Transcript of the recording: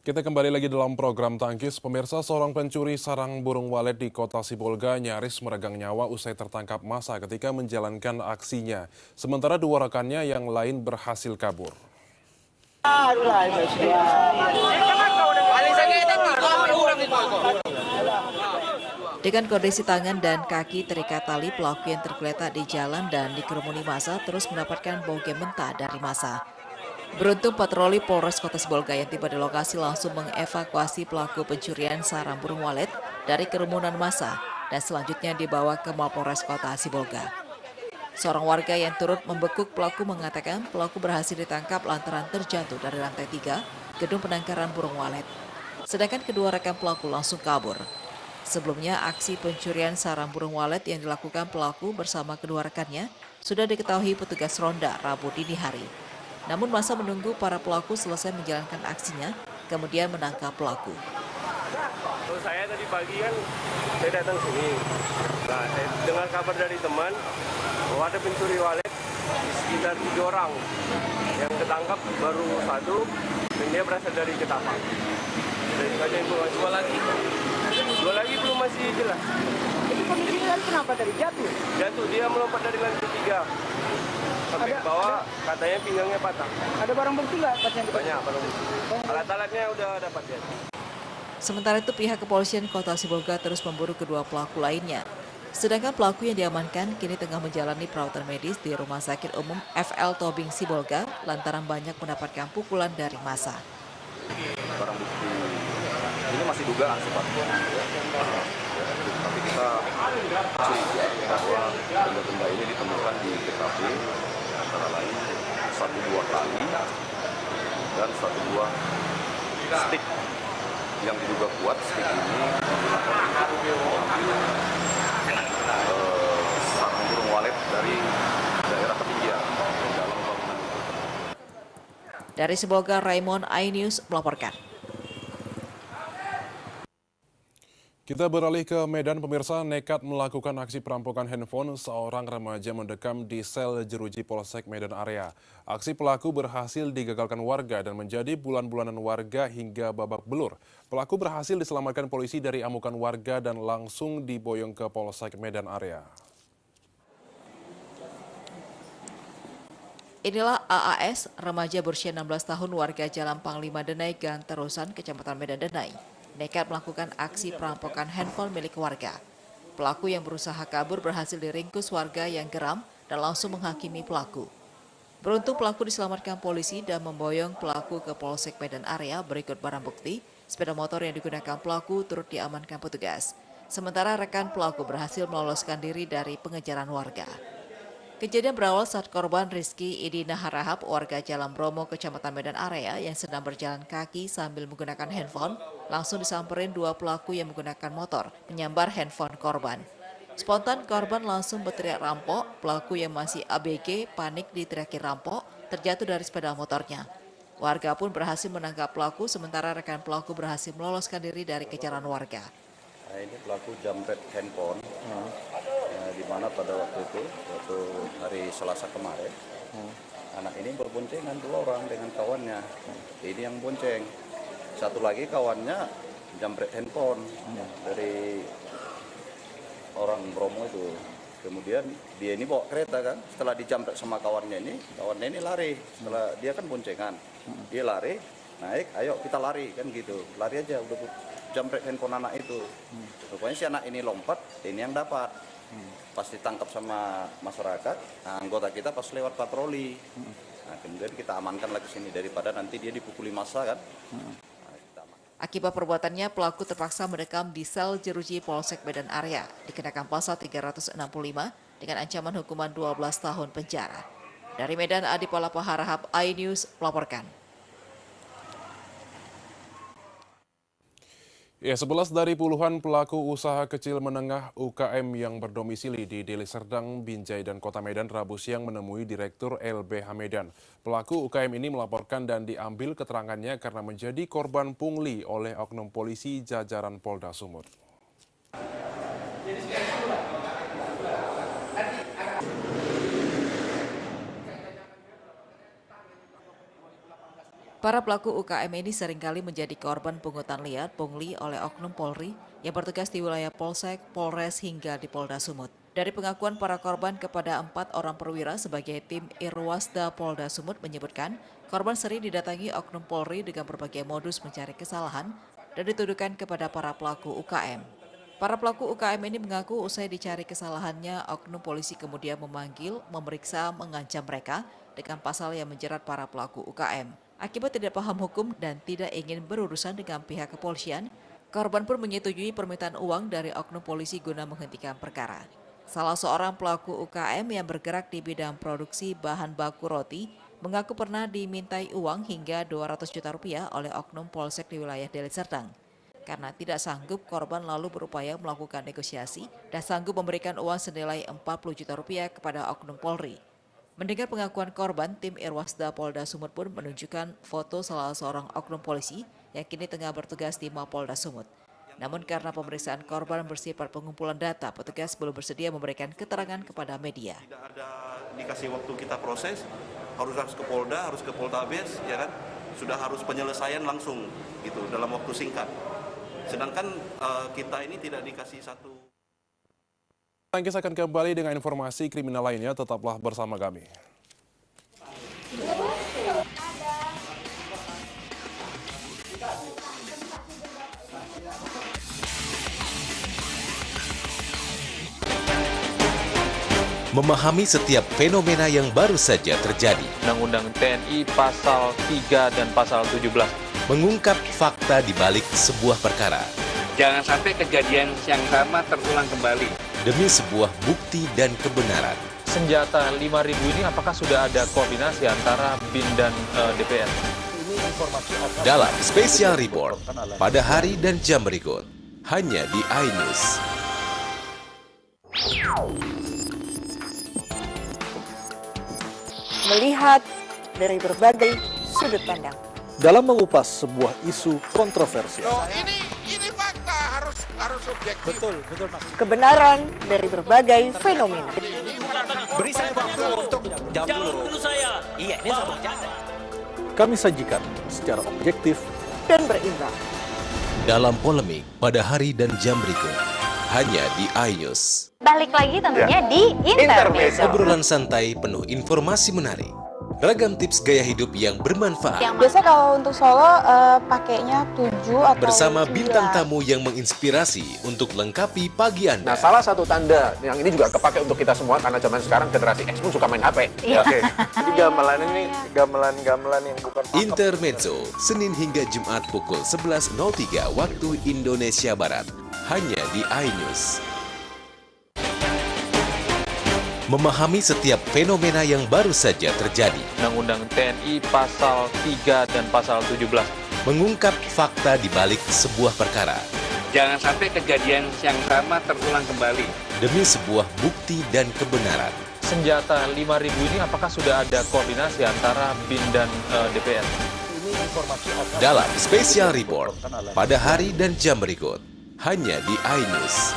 Kita kembali lagi dalam program Tangkis. Pemirsa, seorang pencuri sarang burung walet di kota Sibolga nyaris meregang nyawa usai tertangkap massa ketika menjalankan aksinya. Sementara dua rekannya yang lain berhasil kabur. Dengan kondisi tangan dan kaki terikat tali, pelaku yang tergeletak di jalan dan dikerumuni massa terus mendapatkan bau mentah dari massa. Beruntung patroli Polres Kota Sibolga yang tiba di lokasi langsung mengevakuasi pelaku pencurian sarang burung walet dari kerumunan massa dan selanjutnya dibawa ke Mapolres Kota Sibolga. Seorang warga yang turut membekuk pelaku mengatakan pelaku berhasil ditangkap lantaran terjatuh dari lantai 3 gedung penangkaran burung walet. Sedangkan kedua rekan pelaku langsung kabur. Sebelumnya, aksi pencurian sarang burung walet yang dilakukan pelaku bersama kedua rekannya sudah diketahui petugas ronda Rabu dini hari. Namun massa menunggu para pelaku selesai menjalankan aksinya, kemudian menangkap pelaku. Saya tadi pagi kan, saya datang sini. Nah, saya dengar kabar dari teman bahwa ada pencuri walet sekitar 3 orang. Yang ketangkap baru 1, dan dia berasal dari Ketapang. Dari saja informasi dua lagi belum masih jelas. Jadi kondisinya kenapa tadi jatuh? Jatuh, dia melompat dari lantai 3. Sampai ke bawah, katanya pinggangnya patah. Ada barang bukti nggak? Banyak barang bukti. Alat-alatnya udah dapat ya. Sementara itu pihak kepolisian Kota Sibolga terus memburu kedua pelaku lainnya. Sedangkan pelaku yang diamankan kini tengah menjalani perawatan medis di Rumah Sakit Umum FL Tobing Sibolga lantaran banyak mendapatkan pukulan dari massa. Barang bukti ini masih dugaan sifatnya, tapi kita curiga bahwa benda-benda ini ditemukan di TKP antara lain 1 buah tali dan 1 buah stick yang diduga kuat. Stick ini sarang burung walet dari daerah ketinggian dalam bangunan itu. Dari Sibolga, Raymond iNews melaporkan. Kita beralih ke Medan, pemirsa. Nekat melakukan aksi perampokan handphone, seorang remaja mendekam di sel jeruji Polsek Medan Area. Aksi pelaku berhasil digagalkan warga dan menjadi bulan-bulanan warga hingga babak belur. Pelaku berhasil diselamatkan polisi dari amukan warga dan langsung diboyong ke Polsek Medan Area. Inilah AAS, remaja berusia 16 tahun warga Jalan Panglima Denai, Gang Terusan, Kecamatan Medan Denai. Nekat melakukan aksi perampokan handphone milik warga. Pelaku yang berusaha kabur berhasil diringkus warga yang geram dan langsung menghakimi pelaku. Beruntung pelaku diselamatkan polisi dan memboyong pelaku ke Polsek Medan Area berikut barang bukti, sepeda motor yang digunakan pelaku turut diamankan petugas. Sementara rekan pelaku berhasil meloloskan diri dari pengejaran warga. Kejadian berawal saat korban Rizky Idina Harahap, warga Jalan Bromo, Kecamatan Medan Area yang sedang berjalan kaki sambil menggunakan handphone, langsung disamperin dua pelaku yang menggunakan motor, menyambar handphone korban. Spontan korban langsung berteriak rampok, pelaku yang masih ABG panik diteriaki rampok, terjatuh dari sepeda motornya. Warga pun berhasil menangkap pelaku, sementara rekan pelaku berhasil meloloskan diri dari kejaran warga. Nah, ini pelaku jambret handphone, di mana pada waktu itu, waktu hari Selasa kemarin, anak ini berboncengan 2 orang dengan kawannya. Ini yang bonceng. Satu lagi kawannya jambret handphone dari orang Bromo itu. Kemudian dia ini bawa kereta kan, setelah dijambret sama kawannya ini lari. Setelah dia kan boncengan, dia lari, naik, ayo kita lari kan gitu. Lari aja udah jambret handphone anak itu. Rupanya si anak ini lompat, ini yang dapat. Pas ditangkap sama masyarakat, nah, anggota kita pas lewat patroli. Nah, kemudian kita amankan lagi sini daripada nanti dia dipukuli massa kan. Akibat perbuatannya, pelaku terpaksa mendekam di sel jeruji Polsek Medan Area, dikenakan pasal 365 dengan ancaman hukuman 12 tahun penjara. Dari Medan, Adi Palapa Harahap, iNews melaporkan. Ya, 11 dari puluhan pelaku usaha kecil menengah UKM yang berdomisili di Deli Serdang, Binjai, dan Kota Medan Rabu siang menemui Direktur LBH Medan. Pelaku UKM ini melaporkan dan diambil keterangannya karena menjadi korban pungli oleh oknum polisi jajaran Polda Sumut. Para pelaku UKM ini seringkali menjadi korban pungutan liar (pungli) oleh oknum Polri yang bertugas di wilayah Polsek, Polres hingga di Polda Sumut. Dari pengakuan para korban kepada 4 orang perwira sebagai tim Irwasda Polda Sumut menyebutkan, korban sering didatangi oknum Polri dengan berbagai modus mencari kesalahan dan dituduhkan kepada para pelaku UKM. Para pelaku UKM ini mengaku usai dicari kesalahannya, oknum polisi kemudian memanggil, memeriksa, mengancam mereka dengan pasal yang menjerat para pelaku UKM. Akibat tidak paham hukum dan tidak ingin berurusan dengan pihak kepolisian, korban pun menyetujui permintaan uang dari oknum polisi guna menghentikan perkara. Salah seorang pelaku UKM yang bergerak di bidang produksi bahan baku roti mengaku pernah dimintai uang hingga 200 juta rupiah oleh oknum Polsek di wilayah Deli Serdang. Karena tidak sanggup, korban lalu berupaya melakukan negosiasi dan sanggup memberikan uang senilai 40 juta rupiah kepada oknum Polri. Mendengar pengakuan korban, tim Irwasda Polda Sumut pun menunjukkan foto salah seorang oknum polisi yang kini tengah bertugas di Mapolda Sumut. Namun karena pemeriksaan korban bersifat pengumpulan data, petugas belum bersedia memberikan keterangan kepada media. Tidak ada dikasih waktu kita proses, harus ke Polda, harus ke Poltabes, ya kan? Sudah harus penyelesaian langsung gitu dalam waktu singkat. Sedangkan kita ini tidak dikasih satu. Tangkis akan kembali dengan informasi kriminal lainnya, tetaplah bersama kami. Memahami setiap fenomena yang baru saja terjadi. Undang-Undang TNI pasal 3 dan pasal 17. Mengungkap fakta di balik sebuah perkara. Jangan sampai kejadian yang sama terulang kembali. Demi sebuah bukti dan kebenaran. Senjata 5.000 ini apakah sudah ada koordinasi antara BIN dan DPR? Dalam Special Report pada hari dan jam berikut. Hanya di iNews. Melihat dari berbagai sudut pandang. Dalam mengupas sebuah isu kontroversial. Ini fakta harus objektif. Betul Mas. Kebenaran dari berbagai fenomena. Beri saya waktu untuk Jawab dulu saya. Iya, ini sama bercanda. Kami sajikan secara objektif Dan berimbang. Dalam polemik pada hari dan jam berikut. Hanya di iNews. Balik lagi tentunya di Intermezzo. Obrolan santai penuh informasi menarik. Ragam tips gaya hidup yang bermanfaat. Biasa kalau untuk Solo pakainya 7 atau bersama 9. bintang tamu yang menginspirasi untuk lengkapi pagi Anda. Nah, salah satu tanda yang ini juga kepake untuk kita semua karena zaman sekarang generasi X pun suka main HP. Iya. Oke. Jadi gamelan ini gamelan yang bukan Intermezzo, Senin hingga Jumat pukul 11.03 waktu Indonesia Barat. Hanya di iNews. Memahami setiap fenomena yang baru saja terjadi. Undang-Undang TNI pasal 3 dan pasal 17. Mengungkap fakta di balik sebuah perkara. Jangan sampai kejadian yang sama terulang kembali. Demi sebuah bukti dan kebenaran. Senjata 5.000 ini apakah sudah ada koordinasi antara BIN dan DPR? Dalam Special Report pada hari dan jam berikut. Hanya di iNews.